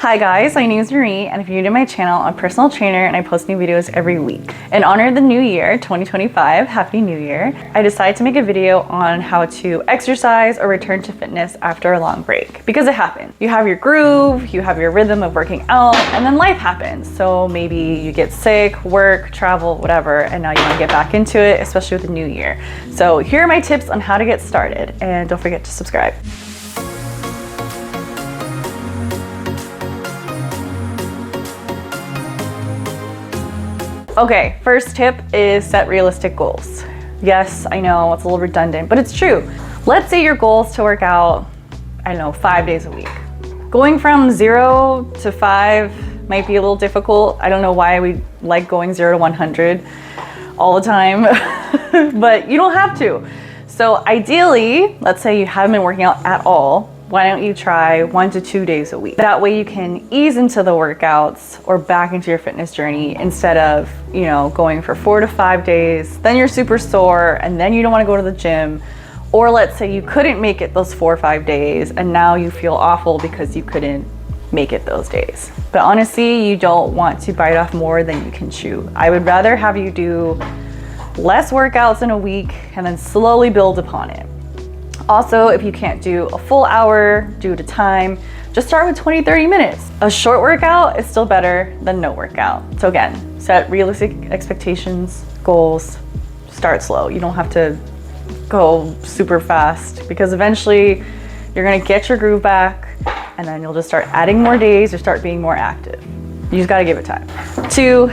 Hi guys, my name is Marie, and if you're new to my channel, I'm a personal trainer and I post new videos every week. In honor of the new year, 2025, Happy New Year, I decided to make a video on how to exercise or return to fitness after a long break. Because it happens. You have your groove, you have your rhythm of working out, and then life happens. So maybe you get sick, work, travel, whatever, and now you want to get back into it, especially with the new year. So here are my tips on how to get started, and don't forget to subscribe. Okay, first tip is set realistic goals. Yes, I know it's a little redundant, but it's true. Let's say your goal is to work out, I don't know, 5 days a week. Going from 0 to 5 might be a little difficult. I don't know why we like going 0 to 100 all the time, but you don't have to. So ideally, let's say you haven't been working out at all, why don't you try 1 to 2 days a week? That way you can ease into the workouts or back into your fitness journey instead of, going for 4 to 5 days, then you're super sore and then you don't want to go to the gym. Or let's say you couldn't make it those 4 or 5 days and now you feel awful because you couldn't make it those days. But honestly, you don't want to bite off more than you can chew. I would rather have you do less workouts in a week and then slowly build upon it. Also, if you can't do a full hour due to time, just start with 20-30 minutes. A short workout is still better than no workout. So again, set realistic expectations, goals, start slow. You don't have to go super fast because eventually you're gonna get your groove back and then you'll just start adding more days or start being more active. You just gotta give it time. 2,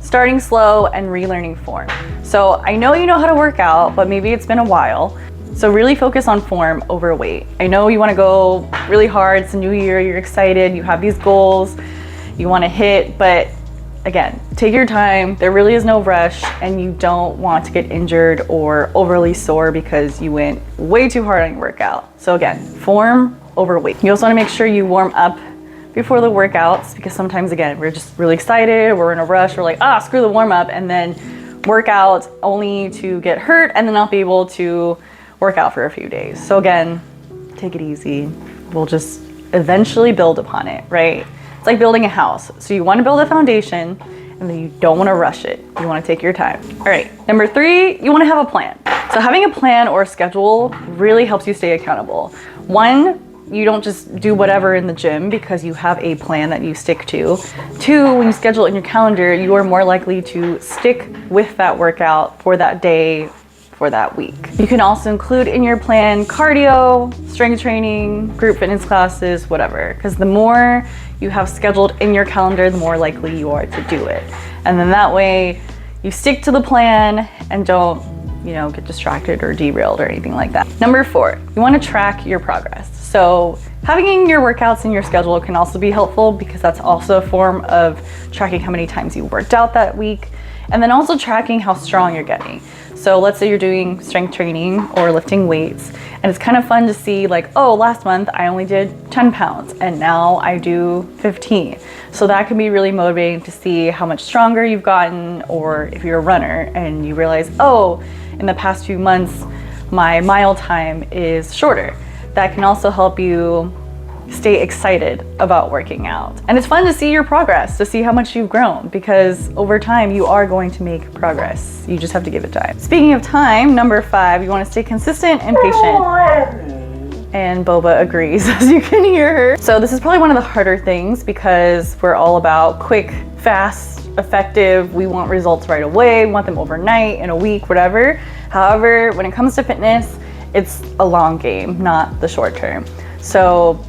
starting slow and relearning form. So I know you know how to work out, but maybe it's been a while. So really focus on form over weight. I know you want to go really hard, it's a new year, you're excited, you have these goals you want to hit, but again, take your time. There really is no rush and you don't want to get injured or overly sore because you went way too hard on your workout. So again, form over weight. You also want to make sure you warm up before the workouts because sometimes, again, we're just really excited, we're in a rush, we're like, screw the warm up, and then work out only to get hurt and then not be able to work out for a few days. So again, take it easy. We'll just eventually build upon it, right? It's like building a house. So you want to build a foundation and then you don't want to rush it. You want to take your time. All right, number 3, you want to have a plan. So having a plan or a schedule really helps you stay accountable. 1, you don't just do whatever in the gym because you have a plan that you stick to. 2, when you schedule it in your calendar, you are more likely to stick with that workout for that day, for that week. You can also include in your plan cardio, strength training, group fitness classes, whatever, because the more you have scheduled in your calendar, the more likely you are to do it. And then that way you stick to the plan and don't, get distracted or derailed or anything like that. Number 4, you want to track your progress. So having your workouts in your schedule can also be helpful because that's also a form of tracking how many times you worked out that week, and then also tracking how strong you're getting. So let's say you're doing strength training or lifting weights, and it's kind of fun to see like, last month I only did 10 pounds and now I do 15. So that can be really motivating to see how much stronger you've gotten, or if you're a runner and you realize, in the past few months, my mile time is shorter. That can also help you stay excited about working out. And it's fun to see your progress, to see how much you've grown, because over time you are going to make progress. You just have to give it time. Speaking of time, number 5, you want to stay consistent and patient. And Boba agrees, as you can hear her. So this is probably one of the harder things because we're all about quick, fast, effective. We want results right away. We want them overnight, in a week, whatever. However, when it comes to fitness, it's a long game, not the short term. So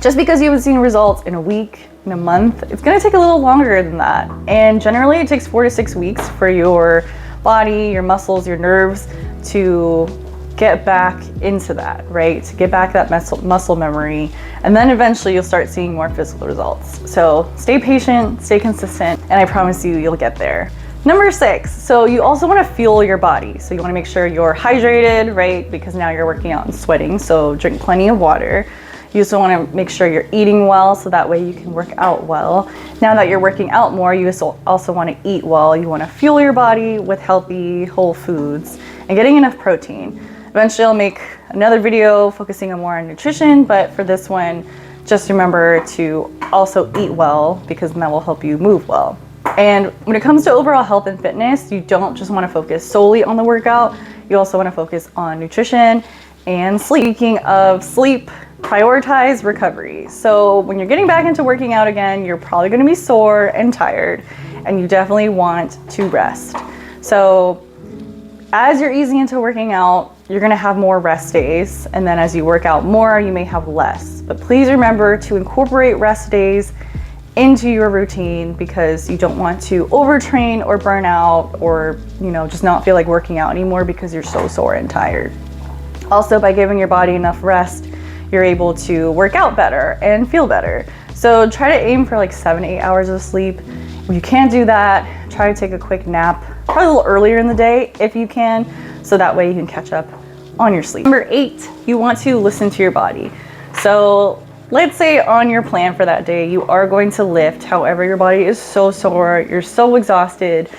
just because you haven't seen results in a week, in a month, it's gonna take a little longer than that. And generally it takes 4 to 6 weeks for your body, your muscles, your nerves to get back into that, right? To get back that muscle memory. And then eventually you'll start seeing more physical results. So stay patient, stay consistent, and I promise you'll get there. Number 6, so you also want to fuel your body. So you want to make sure you're hydrated, right? Because now you're working out and sweating, so drink plenty of water. You also want to make sure you're eating well so that way you can work out well. Now that you're working out more, you also want to eat well. You want to fuel your body with healthy, whole foods and getting enough protein. Eventually I'll make another video focusing on more on nutrition, but for this one, Just remember to also eat well, because that will help you move well. And when it comes to overall health and fitness, you don't just want to focus solely on the workout. You also want to focus on nutrition and sleep. Speaking of sleep, prioritize recovery. So when you're getting back into working out again, you're probably going to be sore and tired, and you definitely want to rest. So as you're easing into working out, you're going to have more rest days, and then as you work out more, you may have less. But please remember to incorporate rest days into your routine, because you don't want to overtrain or burn out, or just not feel like working out anymore because you're so sore and tired. Also, by giving your body enough rest, you're able to work out better and feel better. So try to aim for like 7 to 8 hours of sleep. If you can't do that, try to take a quick nap, probably a little earlier in the day if you can, so that way you can catch up on your sleep. Number 8, you want to listen to your body. So let's say on your plan for that day, you are going to lift. However, your body is so sore, you're so exhausted,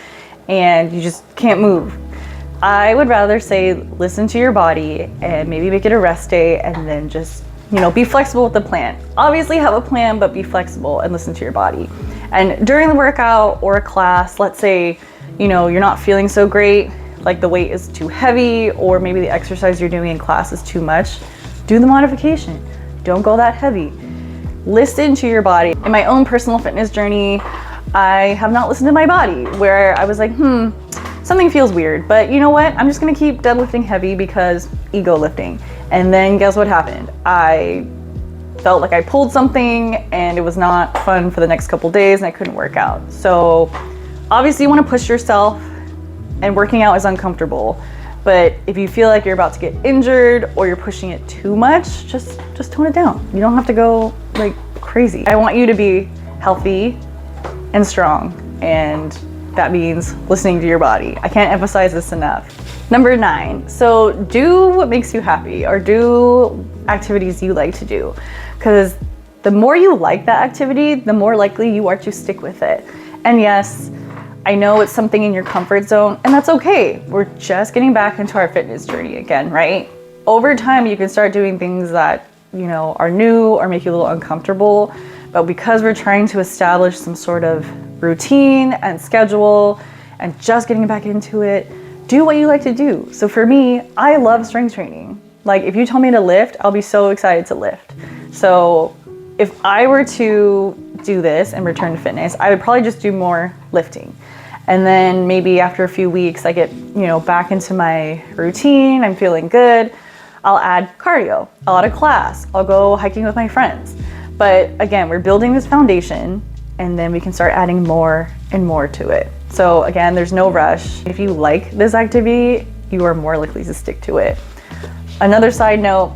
and you just can't move. I would rather say listen to your body and maybe make it a rest day, and then just be flexible with the plan. Obviously have a plan, but be flexible and listen to your body. And during the workout or a class, let's say you're not feeling so great, like the weight is too heavy, or maybe the exercise you're doing in class is too much, do the modification. Don't go that heavy. Listen to your body. In my own personal fitness journey, I have not listened to my body, where I was like, something feels weird, but you know what? I'm just gonna keep deadlifting heavy because ego lifting. And then guess what happened? I felt like I pulled something and it was not fun for the next couple days, and I couldn't work out. So obviously you wanna push yourself, and working out is uncomfortable. But if you feel like you're about to get injured or you're pushing it too much, just tone it down. You don't have to go like crazy. I want you to be healthy and strong, and that means listening to your body. I can't emphasize this enough. Number 9, so do what makes you happy, or do activities you like to do, because the more you like that activity, the more likely you are to stick with it. And yes, I know it's something in your comfort zone, and that's okay. We're just getting back into our fitness journey again, right? Over time, you can start doing things that, are new or make you a little uncomfortable. But because we're trying to establish some sort of routine and schedule and just getting back into it, do what you like to do. So for me, I love strength training. Like if you tell me to lift, I'll be so excited to lift. So if I were to do this and return to fitness, I would probably just do more lifting. And then maybe after a few weeks, I get, back into my routine, I'm feeling good, I'll add cardio, I'll add a class, I'll go hiking with my friends. But again, we're building this foundation, and then we can start adding more and more to it. So again, there's no rush. If you like this activity, you are more likely to stick to it. Another side note,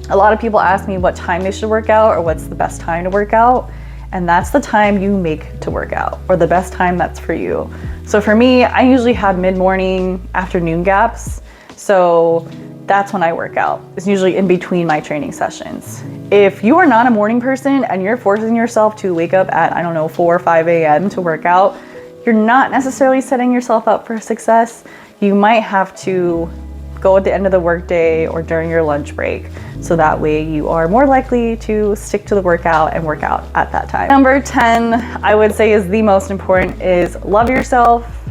a lot of people ask me what time they should work out, or what's the best time to work out. And that's the time you make to work out, or the best time that's for you. So for me, I usually have mid-morning, afternoon gaps. So that's when I work out. It's usually in between my training sessions. If you are not a morning person and you're forcing yourself to wake up at, 4 or 5 a.m. to work out, you're not necessarily setting yourself up for success. You might have to go at the end of the workday or during your lunch break. So that way you are more likely to stick to the workout and work out at that time. Number 10, I would say is the most important, is love yourself,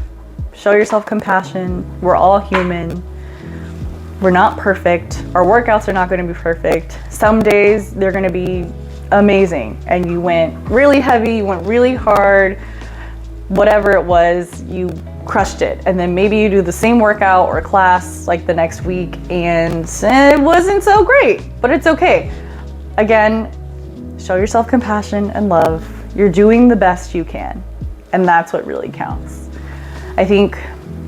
show yourself compassion. We're all human. We're not perfect. Our workouts are not going to be perfect. Some days they're going to be amazing and you went really heavy, you went really hard, whatever it was, you crushed it. And then maybe you do the same workout or class like the next week and it wasn't so great, but it's okay. Again, show yourself compassion and love. You're doing the best you can, and that's what really counts. I think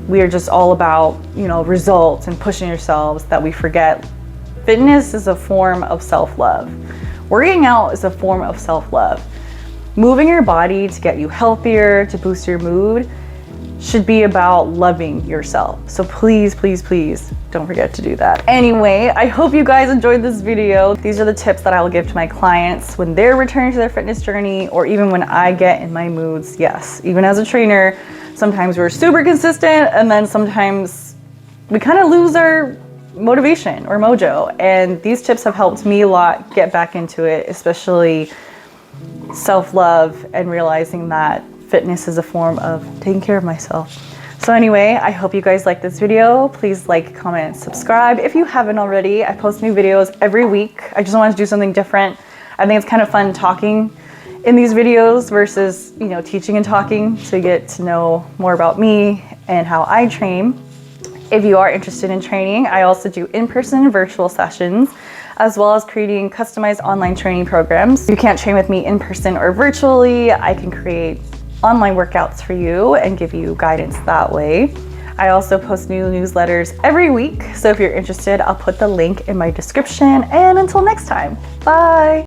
we are just all about, results and pushing yourselves, that we forget fitness is a form of self-love. Working out is a form of self-love. Moving your body to get you healthier, to boost your mood, should be about loving yourself. So please, please, please don't forget to do that. Anyway, I hope you guys enjoyed this video. These are the tips that I will give to my clients when they're returning to their fitness journey, or even when I get in my moods. Yes, even as a trainer, sometimes we're super consistent and then sometimes we kind of lose our motivation or mojo. And these tips have helped me a lot get back into it, especially self-love and realizing that fitness is a form of taking care of myself. So anyway, I hope you guys like this video. Please like, comment, subscribe if you haven't already. I post new videos every week. I just wanted to do something different. I think it's kind of fun talking in these videos versus, you know, teaching and talking, so you get to know more about me and how I train. If you are interested in training, I also do in-person and virtual sessions, as well as creating customized online training programs. You can't train with me in person or virtually. I can create online workouts for you and give you guidance that way. I also post new newsletters every week, so if you're interested, I'll put the link in my description. And until next time, bye.